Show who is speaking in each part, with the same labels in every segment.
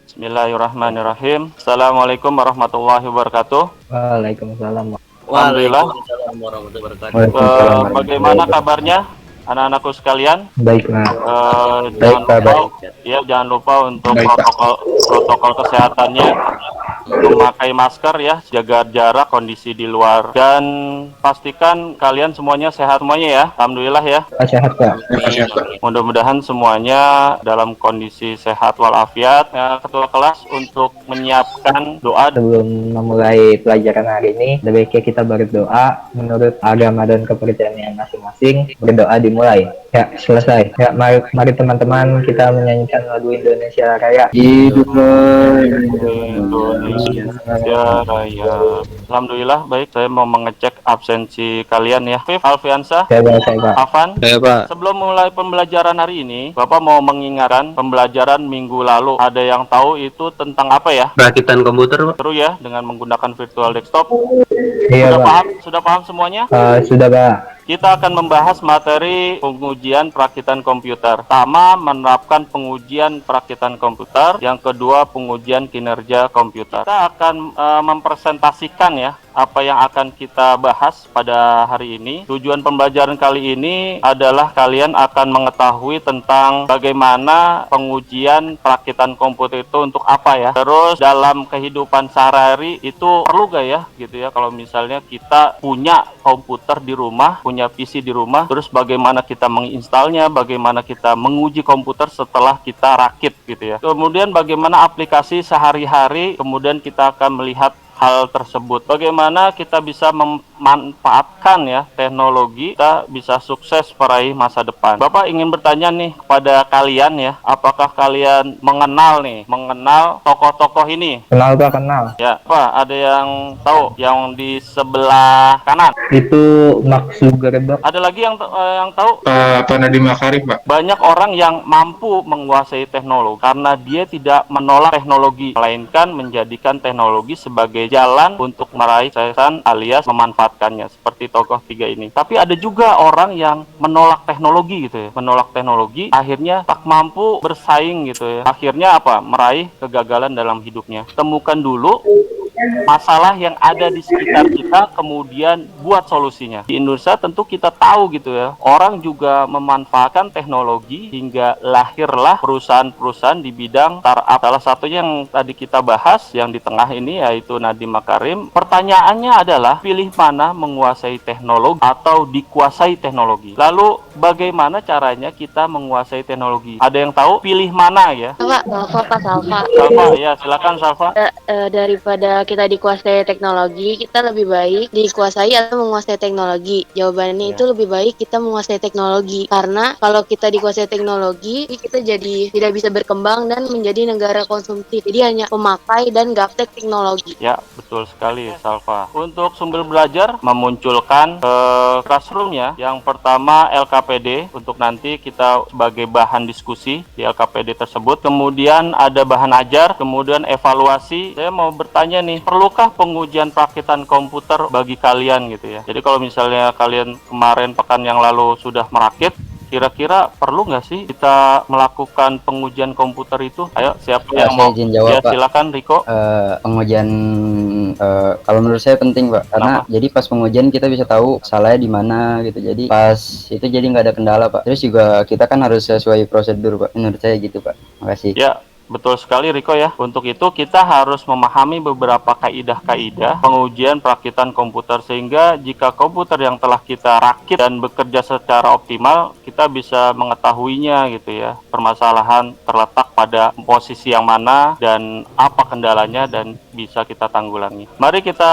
Speaker 1: Bismillahirrahmanirrahim. Assalamualaikum warahmatullahi wabarakatuh.
Speaker 2: Waalaikumsalam.
Speaker 1: Alhamdulillah.
Speaker 3: Waalaikumsalam warahmatullahi wabarakatuh.
Speaker 2: Waalaikumsalam
Speaker 1: Bagaimana
Speaker 2: warahmatullahi wabarakatuh.
Speaker 1: kabarnya anak-anakku sekalian?
Speaker 2: Baik, Pak. Baik,
Speaker 1: Jangan
Speaker 2: Pak.
Speaker 1: lupa,
Speaker 2: Baik.
Speaker 1: ya jangan lupa untuk
Speaker 2: Baik, Pak.
Speaker 1: protokol kesehatannya, memakai masker ya, jaga jarak, kondisi di luar, dan pastikan kalian semuanya sehat semuanya ya. Alhamdulillah ya.
Speaker 2: Pak sehat, Pak.
Speaker 1: Mudah-mudahan semuanya dalam kondisi sehat walafiat. Ya, ketua kelas untuk menyiapkan doa.
Speaker 2: Sebelum memulai pelajaran hari ini, lebih baiknya kita berdoa menurut agama dan kepercayaan masing-masing. Berdoa dimulai. Ya, selesai. Ya, mari teman-teman kita menyanyikan lagu Indonesia Raya.
Speaker 3: Hiduplah
Speaker 1: Indonesia Raya. Alhamdulillah baik, saya mau mengecek absensi kalian ya. Viv, Alfiansa,
Speaker 2: Saya, Pak.
Speaker 1: Afan.
Speaker 3: Saya Pak.
Speaker 1: Sebelum mulai pembelajaran hari ini, Bapak mau mengingatkan pembelajaran minggu lalu. Ada yang tahu itu tentang apa ya?
Speaker 3: Perakitan komputer Pak.
Speaker 1: Seru ya dengan menggunakan virtual desktop.
Speaker 2: Iya,
Speaker 1: Sudah
Speaker 2: Pak.
Speaker 1: paham? Sudah paham semuanya?
Speaker 2: Sudah, Pak.
Speaker 1: Kita akan membahas materi pengujian perakitan komputer. Pertama, menerapkan pengujian perakitan komputer. Yang kedua, pengujian kinerja komputer. Kita akan mempresentasikan ya apa yang akan kita bahas pada hari ini. Tujuan pembelajaran kali ini adalah kalian akan mengetahui tentang bagaimana pengujian perakitan komputer itu untuk apa ya. Terus dalam kehidupan sehari-hari itu perlu gak ya gitu ya, kalau misalnya kita punya komputer di rumah, punya PC di rumah, terus bagaimana kita menginstalnya, bagaimana kita menguji komputer setelah kita rakit gitu ya. Kemudian bagaimana aplikasi sehari-hari, kemudian kita akan melihat hal tersebut. Bagaimana kita bisa memanfaatkan ya teknologi, kita bisa sukses meraih masa depan. Bapak ingin bertanya nih kepada kalian ya, apakah kalian mengenal tokoh-tokoh ini?
Speaker 2: Kenal, Pak, kenal.
Speaker 1: Ya, Pak, ada yang tahu yang di sebelah kanan?
Speaker 2: Itu Mark Zuckerberg.
Speaker 1: Ada lagi yang tahu?
Speaker 4: Pak Nadiem Makarim, Pak.
Speaker 1: Banyak orang yang mampu menguasai teknologi karena dia tidak menolak teknologi, melainkan menjadikan teknologi sebagai jalan untuk meraih kesuksesan alias memanfaatkannya, seperti tokoh tiga ini. Tapi ada juga orang yang menolak teknologi gitu ya, menolak teknologi, akhirnya tak mampu bersaing gitu ya. Akhirnya apa? Meraih kegagalan dalam hidupnya. Temukan dulu masalah yang ada di sekitar kita, kemudian buat solusinya. Di Indonesia tentu kita tahu gitu ya, orang juga memanfaatkan teknologi hingga lahirlah perusahaan-perusahaan di bidang startup. Salah satunya yang tadi kita bahas yang di tengah ini yaitu Nadiem Makarim. Pertanyaannya adalah pilih mana, menguasai teknologi atau dikuasai teknologi. Lalu bagaimana caranya kita menguasai teknologi? Ada yang tahu? Pilih mana ya?
Speaker 5: Pak Salva.
Speaker 1: Salva, ya silakan Salva.
Speaker 5: Daripada kita dikuasai teknologi, kita lebih baik dikuasai atau menguasai teknologi. Jawabannya itu lebih baik kita menguasai teknologi. Karena kalau kita dikuasai teknologi, kita jadi tidak bisa berkembang dan menjadi negara konsumtif. Jadi hanya pemakai dan gaptek teknologi.
Speaker 1: Ya, betul sekali Salva. Untuk sumber belajar memunculkan classroom-nya. Yang pertama LKPD, untuk nanti kita sebagai bahan diskusi di LKPD tersebut. Kemudian ada bahan ajar, kemudian evaluasi. Saya mau bertanya nih, perlukah pengujian perakitan komputer bagi kalian gitu ya? Jadi kalau misalnya kalian kemarin pekan yang lalu sudah merakit, kira-kira perlu nggak sih kita melakukan pengujian komputer itu? Ayo, siapa
Speaker 6: Ya,
Speaker 1: yang
Speaker 6: saya
Speaker 1: mau?
Speaker 6: izin jawab,
Speaker 1: Ya,
Speaker 6: Pak.
Speaker 1: silakan Riko.
Speaker 6: Pengujian kalau menurut saya penting, Pak, karena jadi pas pengujian kita bisa tahu salahnya di mana gitu. Jadi pas itu jadi nggak ada kendala, Pak. Terus juga kita kan harus sesuai prosedur, Pak. Menurut saya gitu, Pak. Makasih.
Speaker 1: Ya, betul sekali Riko ya. Untuk itu kita harus memahami beberapa kaidah-kaidah pengujian perakitan komputer, sehingga jika komputer yang telah kita rakit dan bekerja secara optimal, kita bisa mengetahuinya gitu ya. Permasalahan terletak pada posisi yang mana dan apa kendalanya dan bisa kita tanggulangi. Mari kita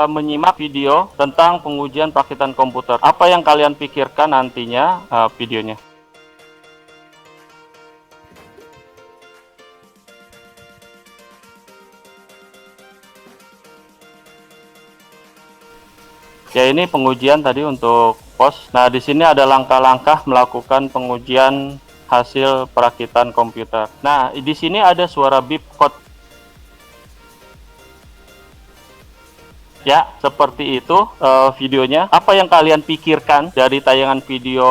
Speaker 1: menyimak video tentang pengujian perakitan komputer. Apa yang kalian pikirkan nantinya videonya? Ya, ini pengujian tadi untuk pos. Nah, di sini ada langkah-langkah melakukan pengujian hasil perakitan komputer. Nah, di sini ada suara beep code. Ya, seperti itu videonya. Apa yang kalian pikirkan dari tayangan video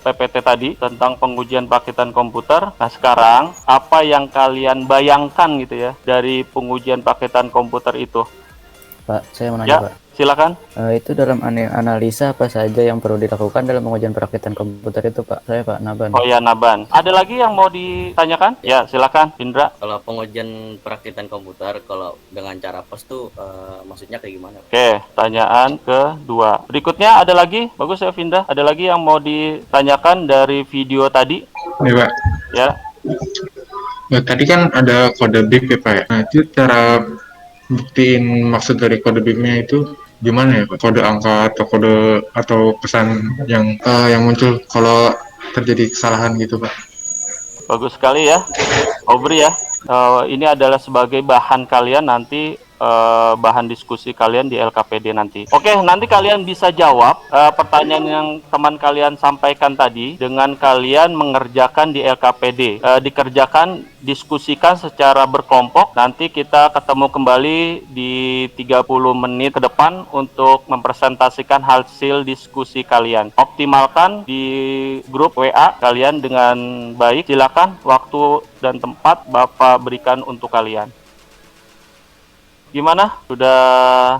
Speaker 1: PPT tadi tentang pengujian perakitan komputer? Nah, sekarang apa yang kalian bayangkan gitu ya dari pengujian perakitan komputer itu?
Speaker 7: Pak, saya mau
Speaker 1: Ya,
Speaker 7: nanya, Pak.
Speaker 1: silakan.
Speaker 7: Itu dalam analisa apa saja yang perlu dilakukan dalam pengujian perakitan komputer itu, Pak? Saya Pak Naban.
Speaker 1: Oh ya, Naban. Ada lagi yang mau ditanyakan? Ya, silakan, Indra.
Speaker 3: Kalau pengujian perakitan komputer, kalau dengan cara pos tuh maksudnya kayak gimana?
Speaker 1: Oke, pertanyaan kedua. Berikutnya ada lagi? Bagus ya, Vinda. Ada lagi yang mau ditanyakan dari video tadi?
Speaker 4: Nih Pak.
Speaker 1: Ya.
Speaker 4: Nah, tadi kan ada kode BIP ya Pak ya. Nah itu cara buktiin maksud dari kode BIP-nya itu gimana ya Pak? Kode angka atau kode atau pesan yang muncul kalau terjadi kesalahan gitu Pak.
Speaker 1: Bagus sekali ya, Aubrey ya. Ini adalah sebagai bahan kalian nanti, bahan diskusi kalian di LKPD nanti. Oke, nanti kalian bisa jawab pertanyaan yang teman kalian sampaikan tadi dengan kalian mengerjakan di LKPD. Dikerjakan, diskusikan secara berkelompok. Nanti kita ketemu kembali di 30 menit ke depan untuk mempresentasikan hasil diskusi kalian. Optimalkan di grup WA kalian dengan baik. Silakan, waktu dan tempat Bapak berikan untuk kalian. Gimana? Sudah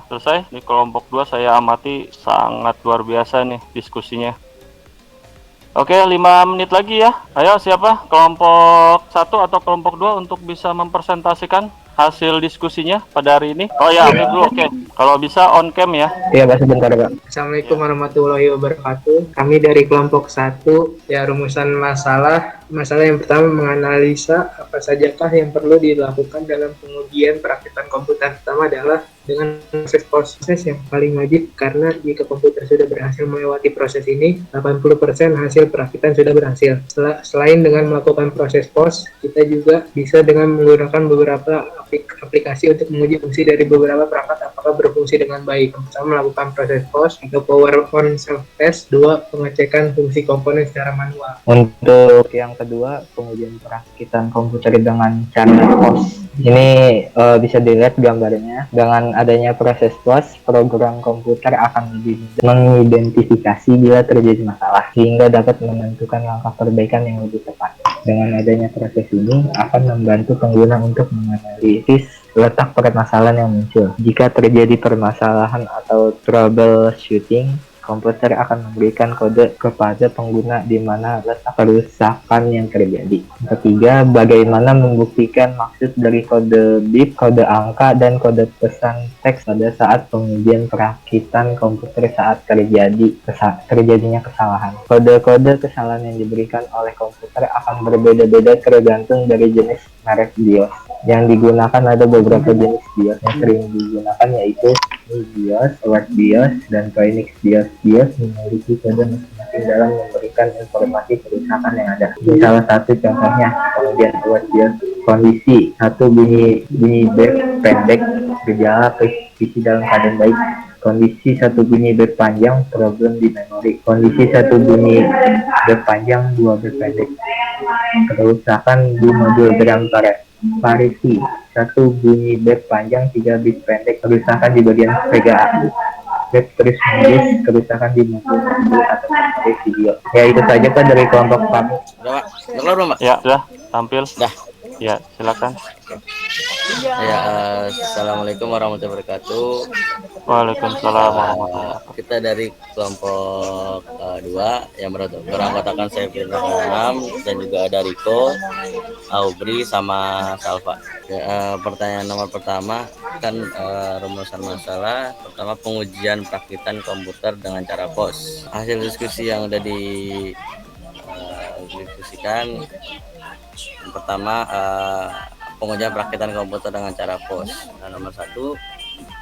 Speaker 1: selesai? Di kelompok 2 saya amati sangat luar biasa nih diskusinya. Oke, 5 menit lagi ya. Ayo siapa? Kelompok 1 atau kelompok 2 untuk bisa mempresentasikan hasil diskusinya pada hari ini? Oh ya, Afif dulu. Oke. Kalau bisa on cam ya.
Speaker 2: Iya Pak, sebentar Pak.
Speaker 8: Assalamualaikum warahmatullahi wabarakatuh. Kami dari kelompok 1, ya rumusan masalah. Masalah yang pertama menganalisa apa sajakah yang perlu dilakukan dalam pengujian perakitan komputer. Pertama adalah dengan proses yang paling wajib, karena jika komputer sudah berhasil melewati proses ini, 80% hasil perakitan sudah berhasil. Selain dengan melakukan proses POS, kita juga bisa dengan menggunakan beberapa aplikasi untuk menguji fungsi dari beberapa perangkat apakah berfungsi dengan baik. Pertama, melakukan proses POS atau power on self test. 2, pengecekan fungsi komponen secara manual.
Speaker 2: Untuk yang kedua, pengujian perakitan komputer dengan cara POS. Ini bisa dilihat gambarnya. Dengan adanya proses POS, program komputer akan lebih mengidentifikasi bila terjadi masalah, sehingga dapat menentukan langkah perbaikan yang lebih tepat. Dengan adanya proses ini akan membantu pengguna untuk menganalisis letak permasalahan yang muncul. Jika terjadi permasalahan atau troubleshooting, komputer akan memberikan kode kepada pengguna di mana letak kerusakan yang terjadi. Yang ketiga, bagaimana membuktikan maksud dari kode BIP, kode angka, dan kode pesan teks pada saat pengujian perakitan komputer saat terjadinya kesalahan. Kode-kode kesalahan yang diberikan oleh komputer akan berbeda-beda tergantung dari jenis merek BIOS. Yang digunakan ada beberapa jenis BIOS yang sering digunakan, yaitu BIOS, Word BIOS, dan Phoenix BIOS. BIOS memiliki kode masing-masing dalam memberikan informasi kerusakan yang ada. Ini salah satu contohnya. Kemudian Word BIOS, kondisi 1 bunyi pendek, gejala presisi dalam keadaan baik. Kondisi 1 bunyi berpanjang, problem di memori. Kondisi 1 bunyi berpanjang, 2 berpendek. Kerusakan di modul RAM Parisi 1 bunyi berpanjang, 3 bit pendek. Kerusakan di bagian VGA. Terus menulis kerusakan di modul atau memori video. Ya, itu saja Pak dari kelompok kami.
Speaker 3: Udah Pak? Udah kelar belum Pak?
Speaker 1: Ya, sudah tampil.
Speaker 3: Dah.
Speaker 1: Ya, silakan.
Speaker 3: Ya, assalamualaikum warahmatullahi wabarakatuh.
Speaker 1: Waalaikumsalam warahmatullahi wabarakatuh.
Speaker 3: Kita dari kelompok 2 yang beranggotakan saya Firman 6 dan juga ada Riko, Aubrey sama Salva. Ya, pertanyaan nomor pertama kan rumusan masalah pertama pengujian perakitan komputer dengan cara POS. Hasil diskusi yang udah didiskusikan yang pertama pengujian perakitan komputer dengan cara POS. Nah, nomor 1,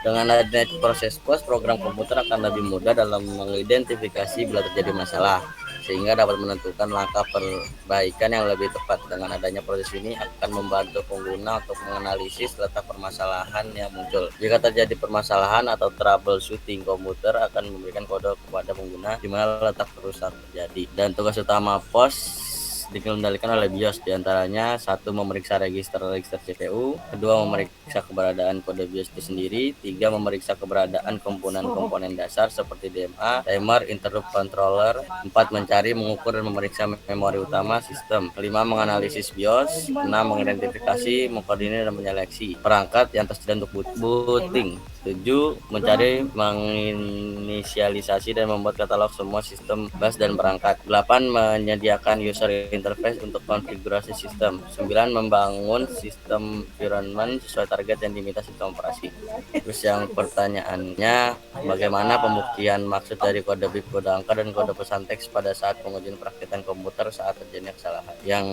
Speaker 3: dengan adanya proses POS, program komputer akan lebih mudah dalam mengidentifikasi bila terjadi masalah, sehingga dapat menentukan langkah perbaikan yang lebih tepat. Dengan adanya proses ini akan membantu pengguna untuk menganalisis letak permasalahan yang muncul. Jika terjadi permasalahan atau troubleshooting, komputer akan memberikan kode kepada pengguna di mana letak kerusakan terjadi. Dan tugas utama POS dikendalikan oleh BIOS, diantaranya satu memeriksa register CPU, kedua memeriksa keberadaan kode BIOS itu sendiri, tiga memeriksa keberadaan komponen-komponen dasar seperti DMA, timer, interrupt controller, empat mencari, mengukur dan memeriksa memori utama sistem, kelima menganalisis BIOS, enam mengidentifikasi, mengkoordinir dan menyeleksi perangkat yang tersedia untuk booting, 7 mencari, menginisialisasi dan membuat katalog semua sistem bus dan perangkat, 8 menyediakan user interface untuk konfigurasi sistem, 9 membangun sistem environment sesuai target yang diminta sistem operasi. Terus yang pertanyaannya, bagaimana pembuktian maksud dari kode BIP, kode angka, dan kode pesan teks pada saat pengujian praktikan komputer saat terjadinya kesalahan? Yang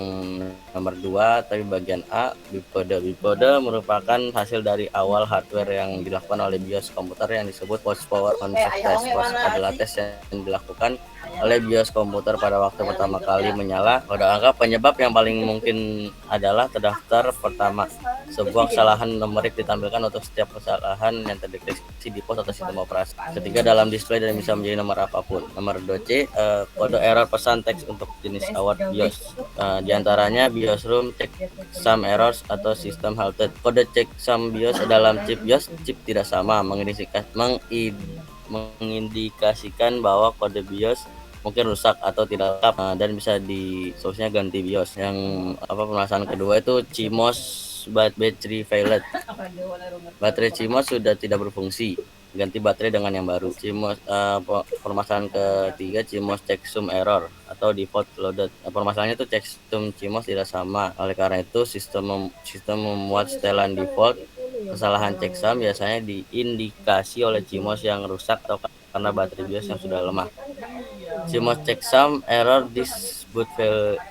Speaker 3: nomor 2, tapi bagian A, BIP kode merupakan hasil dari awal hardware yang dilakukan oleh BIOS komputer yang disebut post power concept test. POS adalah tes yang dilakukan oleh BIOS komputer pada waktu pertama kali menyala. Kode angka penyebab yang paling mungkin adalah terdaftar pertama. Sebuah kesalahan numerik ditampilkan untuk setiap kesalahan yang terdeteksi di pos atau sistem operasi. Ketiga, dalam display dan bisa menjadi nomor apapun. Nomor 2C, kode error pesan teks untuk jenis award BIOS. Di antaranya BIOS room, checksum errors, atau system halted. Kode checksum BIOS dalam chip BIOS, chip tidak sama, mengindikasikan bahwa kode BIOS mungkin rusak atau tidak lengkap, dan bisa solusinya ganti BIOS. Yang permasalahan kedua itu CMOS battery failed. Baterai CMOS sudah tidak berfungsi, ganti baterai dengan yang baru. CMOS, permasalahan ketiga, CMOS checksum error atau default loaded. Permasalahannya itu checksum CMOS tidak sama. Oleh karena itu sistem memuat setelan default. Kesalahan checksum biasanya diindikasi oleh CMOS yang rusak atau karena baterai BIOS yang sudah lemah. CMOS checksum error, this boot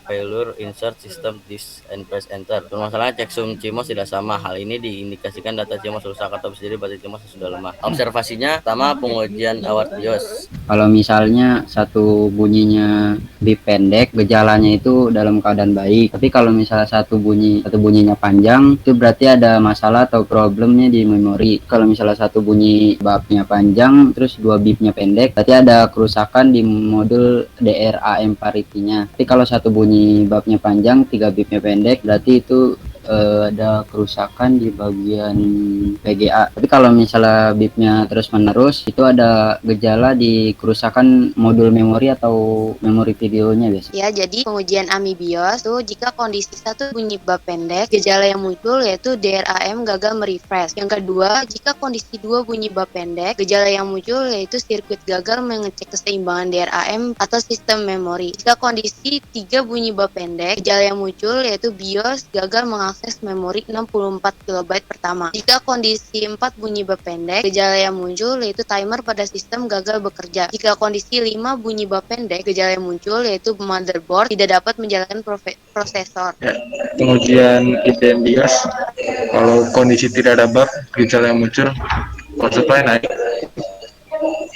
Speaker 3: failure, insert system disk and press enter. Permasalahan checksum CMOS tidak sama. Hal ini diindikasikan data CMOS rusak atau bisa jadi baterai CMOS yang sudah lemah. Observasinya, pertama, pengujian award BIOS.
Speaker 6: Kalau misalnya satu bunyinya bip pendek, gejalanya itu dalam keadaan baik. Tapi kalau misalnya satu bunyinya panjang, itu berarti ada masalah atau problemnya di memori. Kalau misalnya satu bunyi babnya panjang, terus dua bipnya pendek, berarti ada kerusakan di modul DRAM parity-nya. Tapi kalau satu bunyi babnya panjang, 3 bipnya pendek, berarti itu ada kerusakan di bagian PGA. Tapi kalau misalnya bipnya terus menerus, itu ada gejala di kerusakan modul memori atau memori videonya biasa.
Speaker 5: Ya, jadi pengujian AMI BIOS tuh jika kondisi satu bunyi bab pendek, gejala yang muncul yaitu DRAM gagal merefresh. Yang kedua, jika kondisi dua bunyi bab pendek, gejala yang muncul yaitu sirkuit gagal mengecek keseimbangan DRAM atau sistem memori. Jika kondisi 3 bunyi bab pendek, gejala yang muncul yaitu BIOS gagal mengakses memori 64 KB pertama. Jika kondisi 4 bunyi bab pendek, gejala yang muncul yaitu timer pada sistem gagal bekerja. Jika kondisi 5 bunyi bab pendek, gejala yang muncul yaitu motherboard tidak dapat menjalankan prosesor.
Speaker 4: Ya, pengujian IDM BIOS, kalau kondisi tidak ada bug, gejala yang muncul, power supply naik,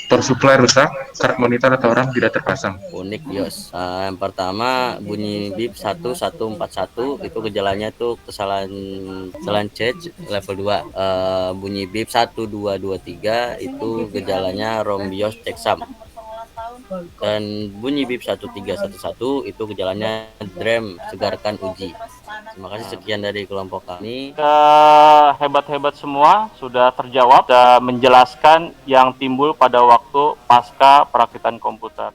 Speaker 4: power supply rusak, kart monitor atau RAM tidak terpasang.
Speaker 3: Unik BIOS. Yang pertama, bunyi BIP 1141 itu gejalanya tuh kesalahan change level 2. Bunyi BIP 1223 itu gejalanya ROM BIOS checksum. Dan bunyi BIP 1311 itu gejalanya DRAM segarkan uji. Terima kasih, sekian dari kelompok kami.
Speaker 1: Hebat-hebat semua sudah terjawab dan menjelaskan yang timbul pada waktu pasca perakitan komputer.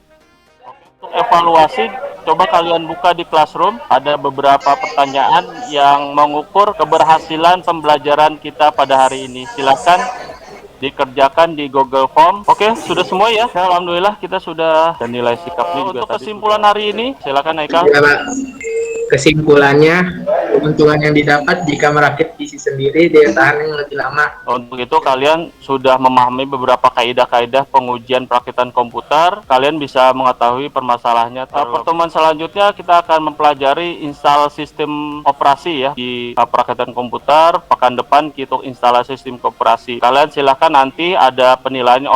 Speaker 1: Untuk evaluasi, coba kalian buka di Classroom. Ada beberapa pertanyaan yang mengukur keberhasilan pembelajaran kita pada hari ini. Silakan dikerjakan di Google Form. Oke, sudah semua ya? Ya, alhamdulillah kita sudah dan nilai sikapnya juga. Untuk kesimpulan hari ini, silakan Haikal.
Speaker 8: Ya, Pak. Kesimpulannya, keuntungan yang didapat jika merakit PC sendiri, daya tahan yang lebih lama.
Speaker 1: Untuk itu kalian sudah memahami beberapa kaidah-kaidah pengujian perakitan komputer. Kalian bisa mengetahui permasalahannya. Pertemuan selanjutnya kita akan mempelajari install sistem operasi ya di perakitan komputer. Pekan depan kita instalasi sistem operasi. Kalian silakan nanti ada penilaian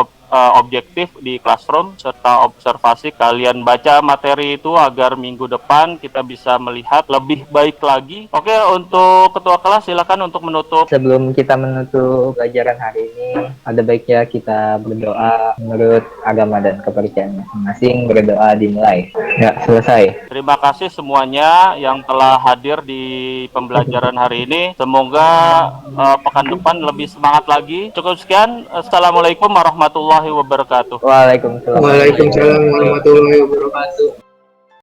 Speaker 1: objektif di classroom serta observasi. Kalian baca materi itu agar minggu depan kita bisa melihat lebih baik lagi. Oke, untuk ketua kelas silakan untuk menutup.
Speaker 2: Sebelum kita menutup pelajaran hari ini, ada baiknya kita berdoa menurut agama dan kepercayaan masing-masing. Berdoa dimulai. Ya, selesai.
Speaker 1: Terima kasih semuanya yang telah hadir di pembelajaran hari ini. Semoga pekan depan lebih semangat lagi. Cukup sekian. Assalamualaikum warahmatullahi wabarakatuh.
Speaker 2: Waalaikumsalam.
Speaker 8: Waalaikumsalam warahmatullahi wabarakatuh.